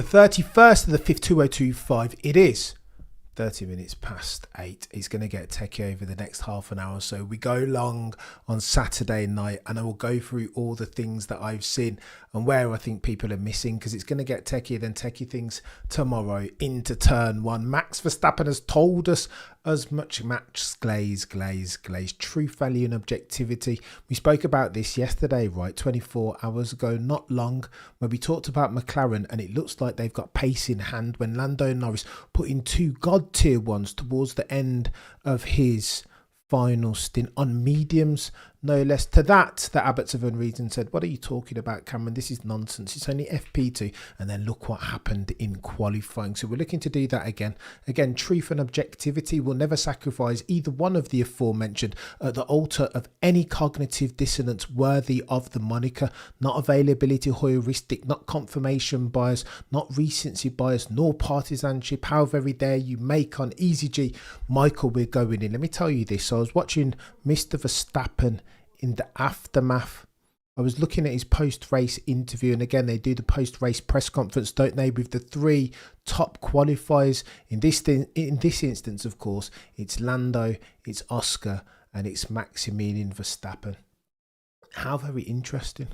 The 31st of the 5th, 2025, it is 30 minutes past 8. It's going to get techie over the next half an hour or so. We go long on Saturday night and I will go through all the things that I've seen and where I think people are missing, because it's going to get techie, then techie things tomorrow into turn one. Max Verstappen has told us as much. Match glaze, truth, value and objectivity. We spoke about this yesterday, right? 24 hours ago, not long, where we talked about McLaren, and it looks like they've got pace in hand when Lando and Norris put in two god tier ones towards the end of his final stint on mediums, no less. To that, the Abbots of Unreason said, "What are you talking about, Cameron? This is nonsense. It's only FP2." And then look what happened in qualifying. So we're looking to do that again. Again, truth and objectivity will never sacrifice either one of the aforementioned at the altar of any cognitive dissonance worthy of the moniker. Not availability heuristic, not confirmation bias, not recency bias, nor partisanship. How very dare you make on EasyG. Michael, we're going in. Let me tell you this. So I was watching Mr. Verstappen in the aftermath. I was looking at his post-race interview, and again, they do the post-race press conference, don't they, with the three top qualifiers. In this instance, of course, it's Lando, it's Oscar, and it's Maximilian Verstappen. How very interesting.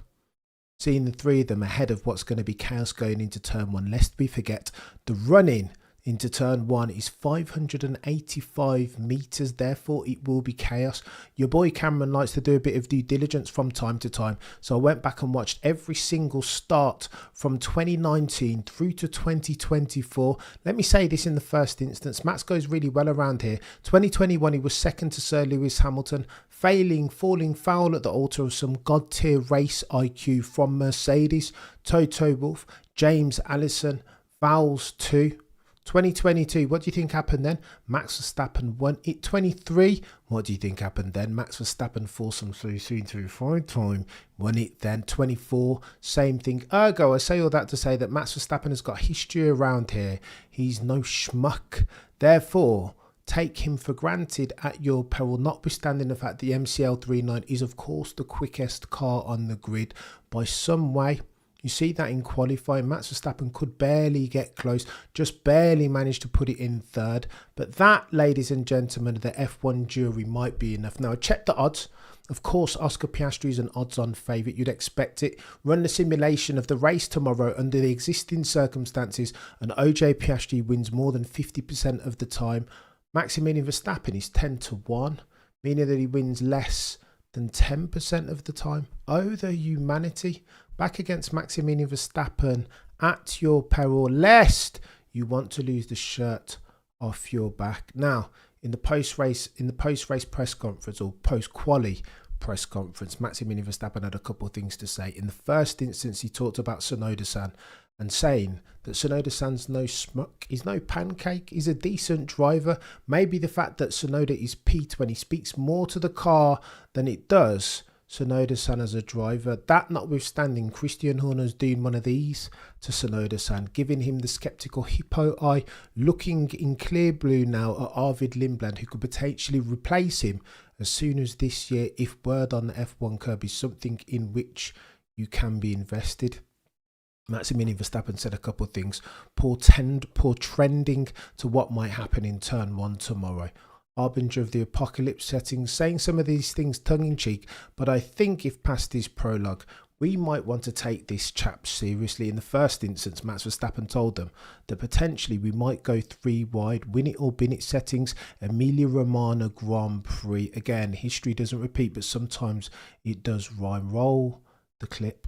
Seeing the three of them ahead of what's going to be chaos going into turn one. Lest we forget, the run-in into turn one is 585 meters, therefore it will be chaos. Your boy Cameron likes to do a bit of due diligence from time to time, so I went back and watched every single start from 2019 through to 2024. Let me say this in the first instance, Max goes really well around here. 2021 he was second to Sir Lewis Hamilton, falling foul at the altar of some god tier race IQ from Mercedes. Toto Wolff, James Allison, Vowles 2. 2022, what do you think happened then? Max Verstappen won it. 23, what do you think happened then? Max Verstappen foursome through 3-5 time, won it then. 24, same thing. Ergo, I say all that to say that Max Verstappen has got history around here. He's no schmuck. Therefore, take him for granted at your peril, notwithstanding the fact the MCL 39 is, of course, the quickest car on the grid by some way. You see that in qualifying, Max Verstappen could barely get close, just barely managed to put it in third. But that, ladies and gentlemen, the F1 jury might be enough. Now, I checked the odds. Of course, Oscar Piastri is an odds-on favourite. You'd expect it. Run the simulation of the race tomorrow under the existing circumstances, and OJ Piastri wins more than 50% of the time. Maximilian Verstappen is 10-1, meaning that he wins less than 10% of the time. Oh, the humanity. Back against Maximilian Verstappen at your peril, lest you want to lose the shirt off your back. Now, in the post-race press conference, or post-quali press conference, Maximilian Verstappen had a couple of things to say. In the first instance, he talked about Tsunoda-san and saying that Tsunoda-san's no schmuck, he's no pancake, he's a decent driver. Maybe the fact that Tsunoda is P20 speaks more to the car than it does Tsunoda-san as a driver. That notwithstanding, Christian Horner's doing one of these to Tsunoda-san, giving him the sceptical hippo eye, looking in clear blue now at Arvid Lindblad, who could potentially replace him as soon as this year if word on the F1 curb is something in which you can be invested. Maximilian Verstappen said a couple of things, portrending to what might happen in turn one tomorrow. Harbinger of the apocalypse settings, saying some of these things tongue-in-cheek, but I think if past his prologue, we might want to take this chap seriously. In the first instance, Max Verstappen told them that potentially we might go 3 wide, win it or bin it settings, Emilia Romagna Grand Prix. Again, history doesn't repeat, but sometimes it does rhyme. Roll the clip.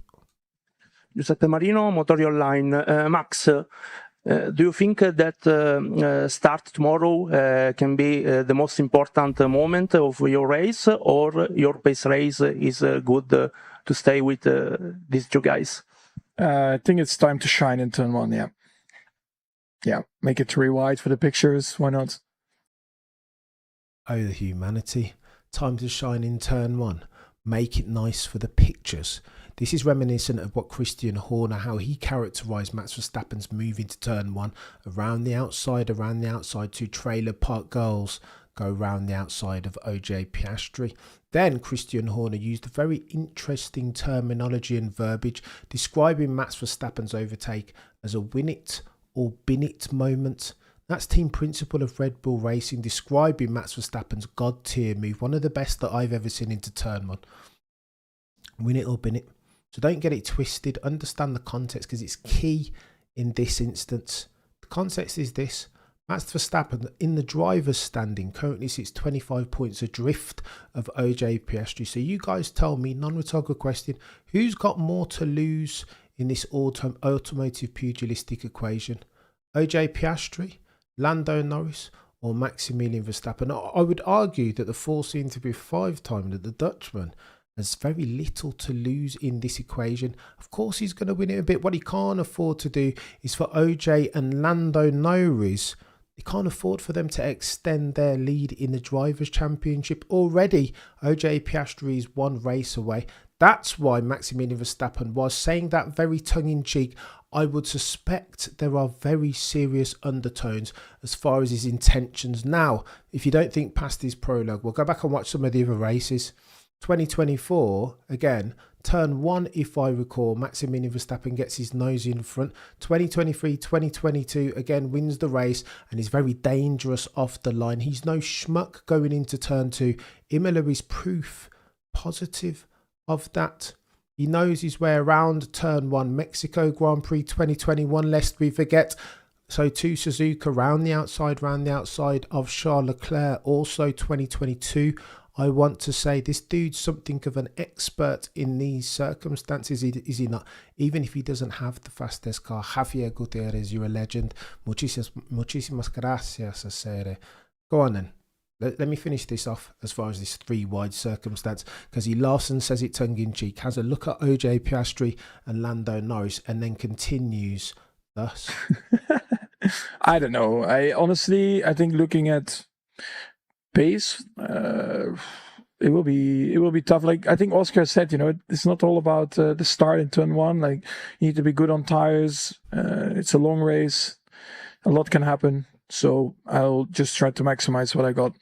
Giuseppe Marino, Motori Online. Max, do you think that start tomorrow can be the most important moment of your race, or your pace race is good to stay with these two guys? I think it's time to shine in turn one, yeah. Yeah, make it 3 wide for the pictures, why not? Oh, the humanity. Time to shine in turn one. Make it nice for the pictures. This is reminiscent of what Christian Horner, how he characterised Max Verstappen's move into turn one, around the outside, to trailer park girls go round the outside of OJ Piastri. Then Christian Horner used a very interesting terminology and verbiage describing Max Verstappen's overtake as a win it or bin it moment. That's team principle of Red Bull Racing, describing Max Verstappen's God tier move, one of the best that I've ever seen into turn one. Win it or bin it. So don't get it twisted. Understand the context, because it's key in this instance. The context is this. Max Verstappen in the driver's standing currently sits 25 points adrift of OJ Piastri. So you guys tell me, non-rhetorical question, who's got more to lose in this automotive pugilistic equation? OJ Piastri, Lando Norris, or Maximilian Verstappen? I would argue that the 4-to-be-5-time, that the Dutchman has very little to lose in this equation. Of course, he's going to win it a bit. What he can't afford to do is for OJ and Lando Norris, he can't afford for them to extend their lead in the Drivers' Championship. Already, OJ Piastri is one race away. That's why Maximilian Verstappen was saying that very tongue-in-cheek. I would suspect there are very serious undertones as far as his intentions. Now, if you don't think past his prologue, we'll go back and watch some of the other races. 2024, again, turn 1, if I recall, Maximilian Verstappen gets his nose in front. 2023, 2022, again, wins the race and is very dangerous off the line. He's no schmuck going into turn 2. Imola is proof positive of that. He knows his way around turn 1. Mexico Grand Prix 2021, lest we forget. So to Suzuka, round the outside of Charles Leclerc, also 2022. I want to say this dude's something of an expert in these circumstances, is he not? Even if he doesn't have the fastest car. Javier Gutierrez, you're a legend. Muchísimas gracias, Acere. Go on then. Let me finish this off as far as this 3-wide circumstance, because Larson says it tongue-in-cheek, has a look at OJ Piastri and Lando Norris, and then continues thus. I don't know. I think looking at pace, it will be tough. Like I think Oscar said, it's not all about the start in turn 1. Like you need to be good on tires. It's a long race. A lot can happen. So I'll just try to maximize what I got.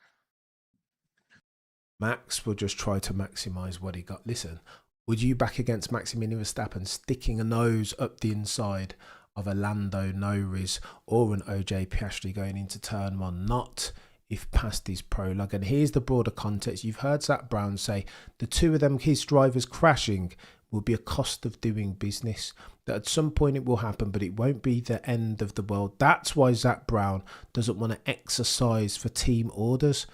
Max will just try to maximize what he got. Listen, would you back against Maximilian Verstappen sticking a nose up the inside of a Lando Norris or an OJ Piastri going into turn 1? Not if past his prologue. And here's the broader context. You've heard Zak Brown say the two of them, his drivers crashing, will be a cost of doing business. That at some point it will happen, but it won't be the end of the world. That's why Zak Brown doesn't want to exercise for team orders.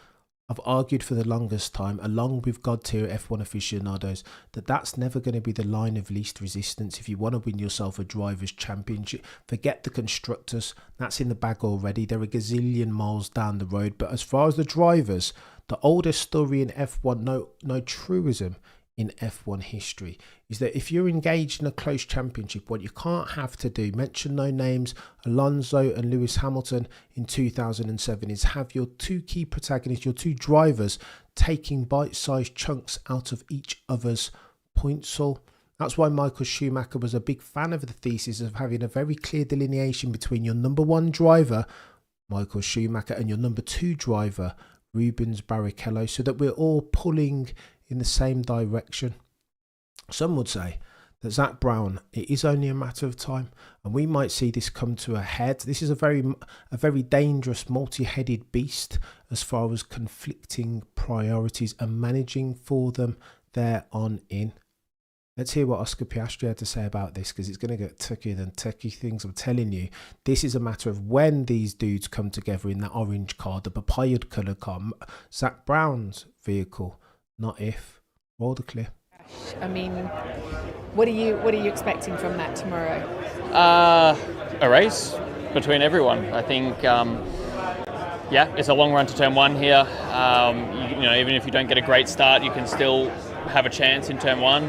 I've argued for the longest time, along with God tier F1 aficionados, that that's never going to be the line of least resistance if you want to win yourself a Drivers' Championship. Forget the constructors, that's in the bag already. They're a gazillion miles down the road. But as far as the drivers, the oldest story in F1, no truism in F1 history, is that if you're engaged in a close championship, what you can't have to do, mention no names, Alonso and Lewis Hamilton in 2007, is have your two key protagonists, your two drivers, taking bite-sized chunks out of each other's points haul. That's why Michael Schumacher was a big fan of the thesis of having a very clear delineation between your number 1 driver, Michael Schumacher, and your number 2 driver, Rubens Barrichello, so that we're all pulling in the same direction. Some would say that Zak Brown, it is only a matter of time, and we might see this come to a head. This is a very dangerous, multi-headed beast as far as conflicting priorities and managing for them there on in. Let's hear what Oscar Piastri had to say about this, because it's going to get trickier than techie things. I'm telling you, this is a matter of when these dudes come together in that orange car, the papaya'd colour car, Zak Brown's vehicle. Not if. Roll the clip. I mean, what are you expecting from that tomorrow? A race between everyone. I think, it's a long run to turn 1 here. Even if you don't get a great start, you can still have a chance in turn 1.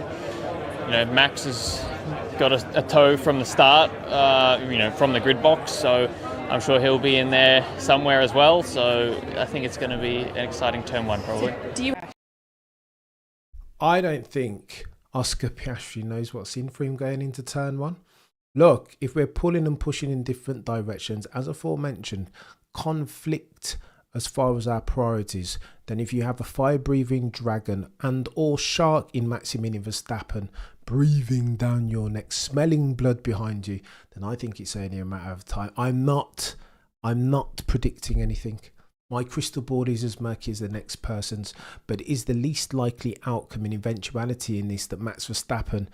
Max has got a toe from the start, from the grid box, so I'm sure he'll be in there somewhere as well. So I think it's going to be an exciting turn 1 probably. I don't think Oscar Piastri knows what's in for him going into turn 1. Look, if we're pulling and pushing in different directions, as aforementioned, conflict as far as our priorities than if you have a fire-breathing dragon and or shark in Maximilian Verstappen breathing down your neck, smelling blood behind you. Then I think it's only a matter of time. I'm not predicting anything. My crystal ball is as murky as the next person's, but it is the least likely outcome and eventuality in this that Max Verstappen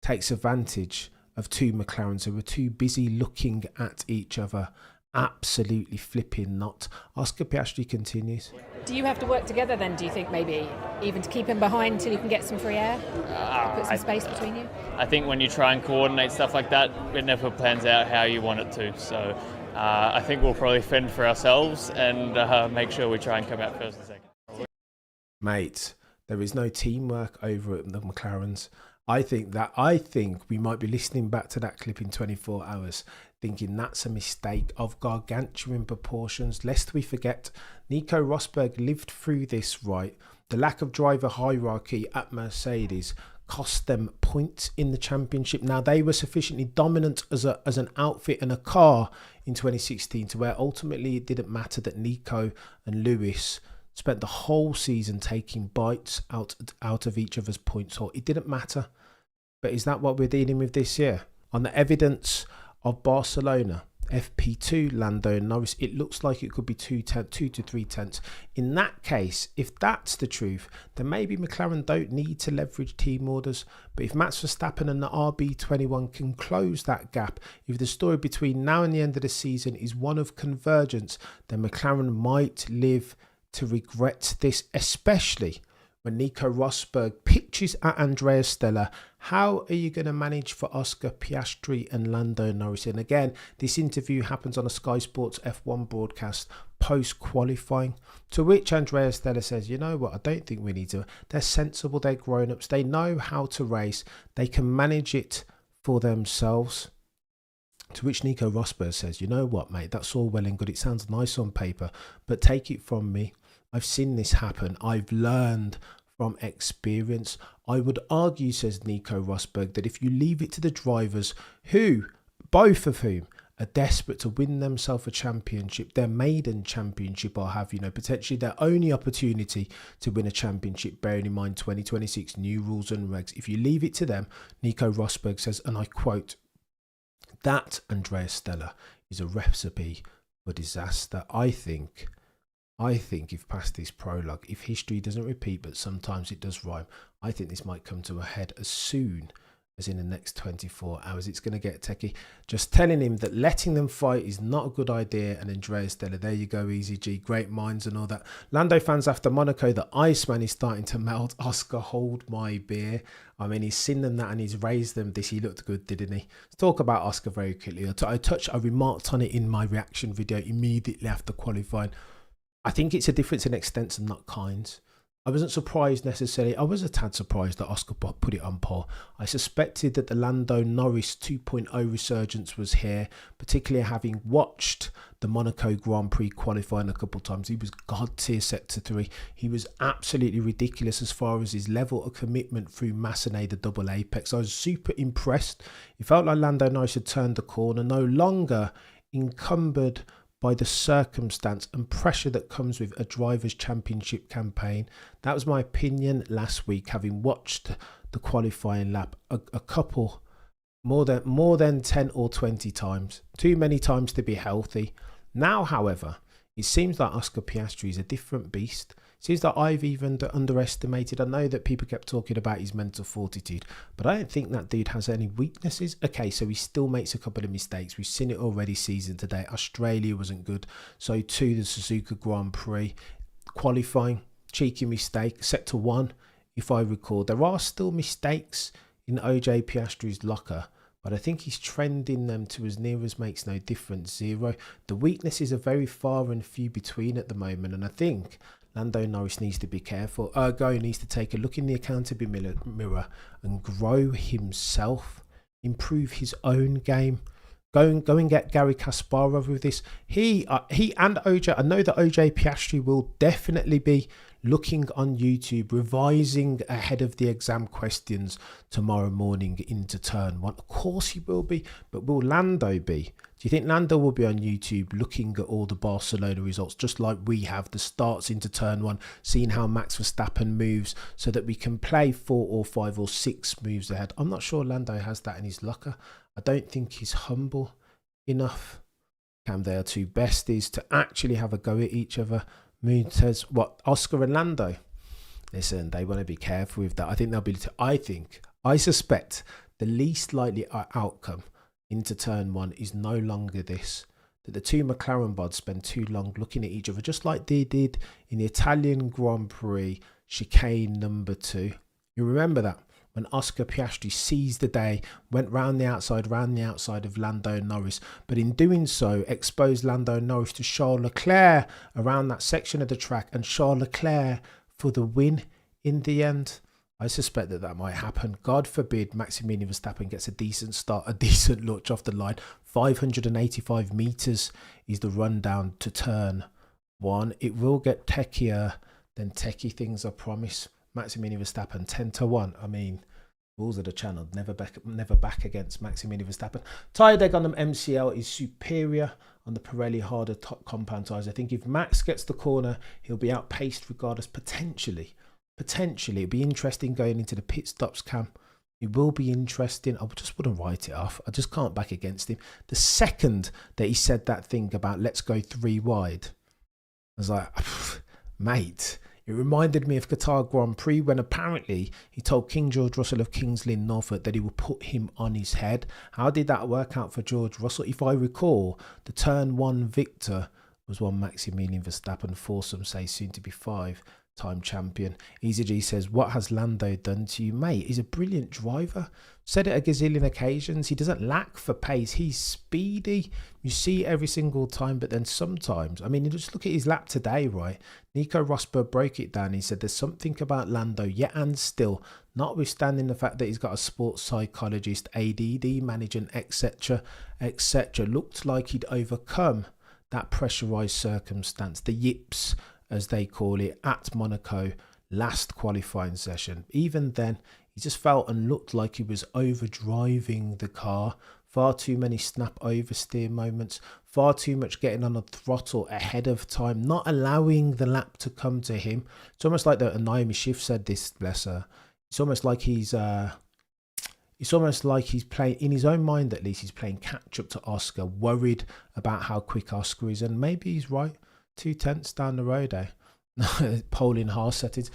takes advantage of two McLarens who are too busy looking at each other. Absolutely flipping not. Oscar Piastri continues. Do you have to work together then, do you think, maybe, even to keep him behind till you can get some free air? Put some space between you? I think when you try and coordinate stuff like that, it never plans out how you want it to. So I think we'll probably fend for ourselves and make sure we try and come out first and second. Mate, there is no teamwork over at the McLarens. I think we might be listening back to that clip in 24 hours thinking that's a mistake of gargantuan proportions. Lest we forget, Nico Rosberg lived through this, right? The lack of driver hierarchy at Mercedes cost them points in the championship. Now, they were sufficiently dominant as an outfit and a car in 2016 to where ultimately it didn't matter that Nico and Lewis spent the whole season taking bites out of each other's points. Or it didn't matter. But is that what we're dealing with this year? On the evidence of Barcelona, FP2, Lando and Norris, it looks like it could be 2 to 3 tenths. In that case, if that's the truth, then maybe McLaren don't need to leverage team orders. But if Max Verstappen and the RB21 can close that gap, if the story between now and the end of the season is one of convergence, then McLaren might live to regret this, especially when Nico Rosberg pitches at Andrea Stella. How are you going to manage for Oscar Piastri and Lando Norris? And again, this interview happens on a Sky Sports F1 broadcast post-qualifying, to which Andrea Stella says, you know what, I don't think we need to. They're sensible, they're grown-ups, they know how to race, they can manage it for themselves. To which Nico Rosberg says, you know what, mate, that's all well and good. It sounds nice on paper, but take it from me, I've seen this happen. I've learned from experience. I would argue, says Nico Rosberg, that if you leave it to the drivers, who, both of whom, are desperate to win themselves a championship, their maiden championship, or have, potentially their only opportunity to win a championship, bearing in mind 2026 new rules and regs. If you leave it to them, Nico Rosberg says, and I quote, that, Andrea Stella, is a recipe for disaster. I think if past this prologue, if history doesn't repeat, but sometimes it does rhyme, I think this might come to a head as soon as in the next 24 hours. It's going to get techie. Just telling him that letting them fight is not a good idea. And Andrea Stella, there you go, Easy G, great minds and all that. Lando fans after Monaco, the Iceman is starting to melt. Oscar, hold my beer. I mean, he's seen them that and he's raised them this. He looked good, didn't he? Let's talk about Oscar very quickly. I remarked on it in my reaction video immediately after qualifying. I think it's a difference in extents and not kinds. I wasn't surprised necessarily. I was a tad surprised that Oscar put it on pole. I suspected that the Lando Norris 2.0 resurgence was here, particularly having watched the Monaco Grand Prix qualifying a couple of times. He was god tier sector 3. He was absolutely ridiculous as far as his level of commitment through Massenet, the double apex. I was super impressed. It felt like Lando Norris had turned the corner, no longer encumbered by the circumstance and pressure that comes with a driver's championship campaign. That was my opinion last week, having watched the qualifying lap a couple, more than 10 or 20 times. Too many times to be healthy. Now, however, it seems like Oscar Piastri is a different beast. It seems that I've even underestimated. I know that people kept talking about his mental fortitude, but I don't think that dude has any weaknesses. Okay, so he still makes a couple of mistakes. We've seen it already season today. Australia wasn't good. So too the Suzuka Grand Prix. Qualifying, cheeky mistake. Sector 1, if I recall. There are still mistakes in OJ Piastri's locker, but I think he's trending them to as near as makes no difference, 0. The weaknesses are very far and few between at the moment, and I think Lando Norris needs to be careful. Ergo needs to take a look in the accountability mirror and grow himself, improve his own game. Go and get Gary Kasparov with this. He and OJ. I know that OJ Piastri will definitely be looking on YouTube, revising ahead of the exam questions tomorrow morning into turn one. Of course he will be, but will Lando be? Do you think Lando will be on YouTube looking at all the Barcelona results, just like we have, the starts into turn one, seeing how Max Verstappen moves so that we can play 4 or 5 or 6 moves ahead? I'm not sure Lando has that in his locker. I don't think he's humble enough. They are two besties to actually have a go at each other. Moon says, what, Oscar and Lando? Listen, they want to be careful with that. I think they'll be, I suspect the least likely outcome into turn one is no longer this, that the two McLaren bods spend too long looking at each other, just like they did in the Italian Grand Prix chicane number 2. You remember that? When Oscar Piastri seized the day, went round the outside of Lando and Norris, but in doing so exposed Lando and Norris to Charles Leclerc around that section of the track, and Charles Leclerc for the win in the end. I suspect that might happen. God forbid Maximilian Verstappen gets a decent start, a decent launch off the line. 585 metres is the rundown to turn one. It will get techier than techie things, I promise. Maximilian Verstappen 10-1. I mean, rules of the channel, never back against Maximilian Verstappen. Tyre deg on the MCL is superior on the Pirelli harder top compound tyres. I think if Max gets the corner, he'll be outpaced regardless. Potentially, it'll be interesting going into the pit stops, Cam. It will be interesting. I just wouldn't write it off. I just can't back against him. The second that he said that thing about let's go 3 wide, I was like, mate. It reminded me of Qatar Grand Prix when apparently he told King George Russell of Kings Lynn, Norfolk, that he would put him on his head. How did that work out for George Russell? If I recall, the turn 1 victor was one Maximilian Verstappen, foursome say soon to be 5-time champion. Easy G says, what has Lando done to you, mate? He's a brilliant driver. Said it a gazillion occasions. He doesn't lack for pace. He's speedy. You see it every single time, but then sometimes, I mean, just look at his lap today, right? Nico Rosberg broke it down. He said there's something about Lando, yet and still, notwithstanding the fact that he's got a sports psychologist, ADD management, etc., looked like he'd overcome that pressurized circumstance, the yips, as they call it, at Monaco last qualifying session. Even then, he just felt and looked like he was overdriving the car. Far too many snap oversteer moments, far too much getting on the throttle ahead of time, not allowing the lap to come to him. It's almost like Naomi Schiff said this, bless her. It's almost like he's playing, in his own mind at least, he's playing catch up to Oscar, worried about how quick Oscar is, and maybe he's right. 2 tenths down the road, polling Haas settings.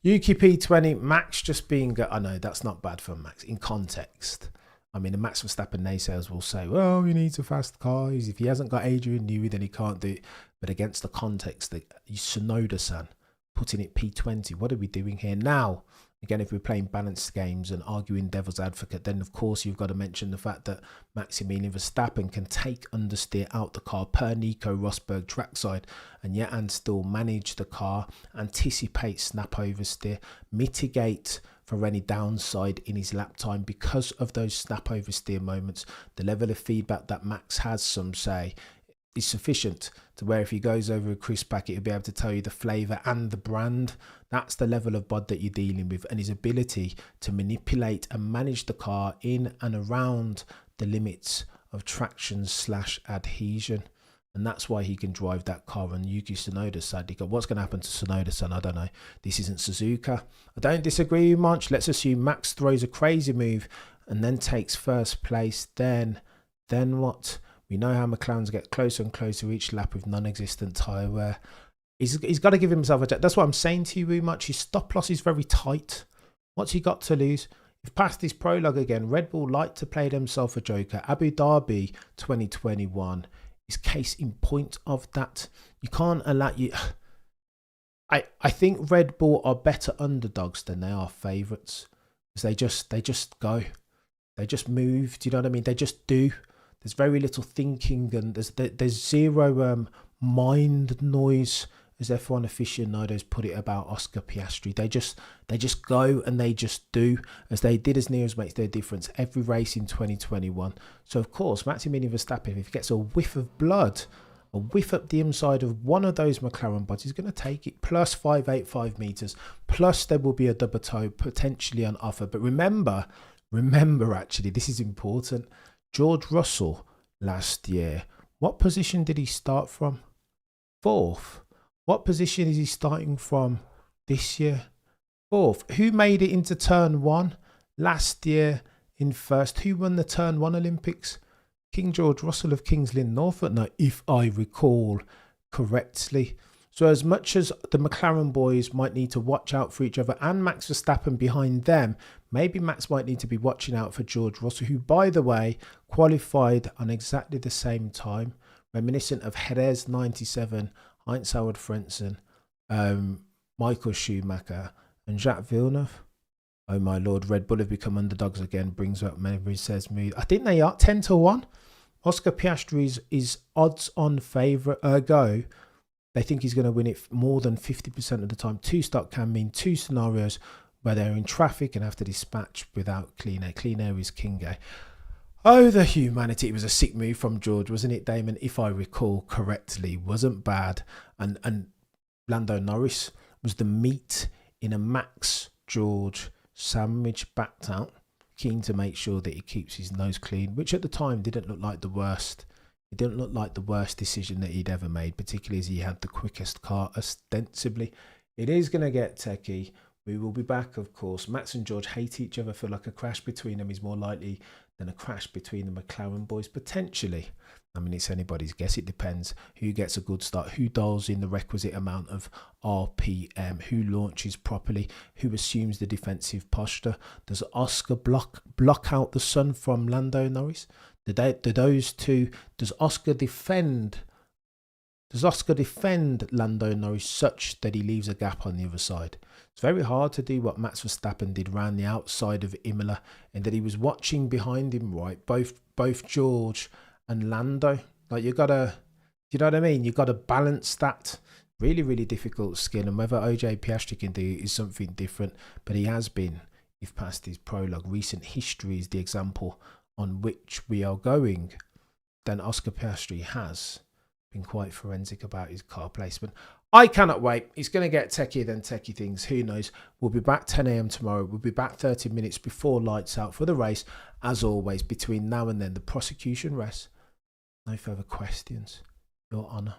Yuki P20, Max just being, I know that's not bad for Max in context. I mean, the Max Verstappen naysayers will say, well, he needs a fast car. If he hasn't got Adrian Newey, then he can't do it. But against the context that Sonoda-san putting it P20, what are we doing here now? Again, if we're playing balanced games and arguing devil's advocate, then of course you've got to mention the fact that Maximilian Verstappen can take understeer out the car per Nico Rosberg trackside, and yet and still manage the car, anticipate snap oversteer, mitigate for any downside in his lap time because of those snap oversteer moments. The level of feedback that Max has, some say, is sufficient to where if he goes over a crisp packet, he'll be able to tell you the flavour and the brand. That's the level of bod that you're dealing with, and his ability to manipulate and manage the car in and around the limits of traction / adhesion. And that's why he can drive that car. And Yuki Tsunoda sadly got, what's going to happen to Tsunoda-san? I don't know. This isn't Suzuka. I don't disagree much. Let's assume Max throws a crazy move and then takes first place. Then what? We know how McLarens get closer and closer each lap with non-existent tyre wear. He's got to give himself a check. That's what I'm saying to you, much. His stop loss is very tight. What's he got to lose? If past this prologue again, Red Bull like to play themselves a joker. Abu Dhabi 2021 is case in point of that. You can't allow you. I think Red Bull are better underdogs than they are favourites, because they just go, they just move. Do you know what I mean? They just do. There's very little thinking, and there's zero mind noise as F1 aficionados put it about Oscar Piastri. They just go and they just do as they did, as Neos makes their difference every race in 2021. So of course, Maximilian Verstappen, if he gets a whiff of blood, a whiff up the inside of one of those McLaren bodies, is going to take it, plus 585 meters, plus there will be a double toe potentially on offer. But remember actually, this is important. George Russell last year, what position did he start from? 4th. What position is he starting from this year? 4th. Who made it into turn 1 last year in 1st? Who won the turn 1 Olympics? King George Russell of Kings Lynn, Norfolk, now, if I recall correctly. So as much as the McLaren boys might need to watch out for each other and Max Verstappen behind them, maybe Max might need to be watching out for George Russell, who, by the way, qualified on exactly the same time, reminiscent of Jerez 97, Heinz Howard Frentzen, Michael Schumacher and Jacques Villeneuve. Oh my lord, Red Bull have become underdogs again, brings up memories, says me. I think they are 10-1. Oscar Piastri is odds on favourite. Ergo, they think he's going to win it more than 50% of the time. 2 stop can mean 2 scenarios where they're in traffic and have to dispatch without clean air. Clean air is king, eh? Oh, the humanity. It was a sick move from George, wasn't it, Damon? If I recall correctly, wasn't bad. And Lando Norris was the meat in a Max George sandwich, backed out, keen to make sure that he keeps his nose clean, which at the time didn't look like the worst. It didn't look like the worst decision that he'd ever made, particularly as he had the quickest car, ostensibly. It is going to get techie. We will be back, of course. Max and George hate each other. Feel like a crash between them is more likely than a crash between the McLaren boys, potentially. I mean, it's anybody's guess. It depends who gets a good start, who dials in the requisite amount of RPM, who launches properly, who assumes the defensive posture. Does Oscar block out the sun from Lando Norris? Do those two? Does Oscar defend Lando Norris such that he leaves a gap on the other side? It's very hard to do what Max Verstappen did around the outside of Imola, and that he was watching behind him, right? Both George and Lando. Like, you know what I mean? You got to balance that. Really, really difficult skill, and whether OJ Piastri can do it is something different. But he has been, if past his prologue, recent history is the example on which we are going, then Oscar Piastri has been quite forensic about his car placement. I cannot wait. It's going to get techier than techie things. Who knows? We'll be back 10 a.m. tomorrow. We'll be back 30 minutes before lights out for the race. As always, between now and then, the prosecution rests. No further questions, Your Honour.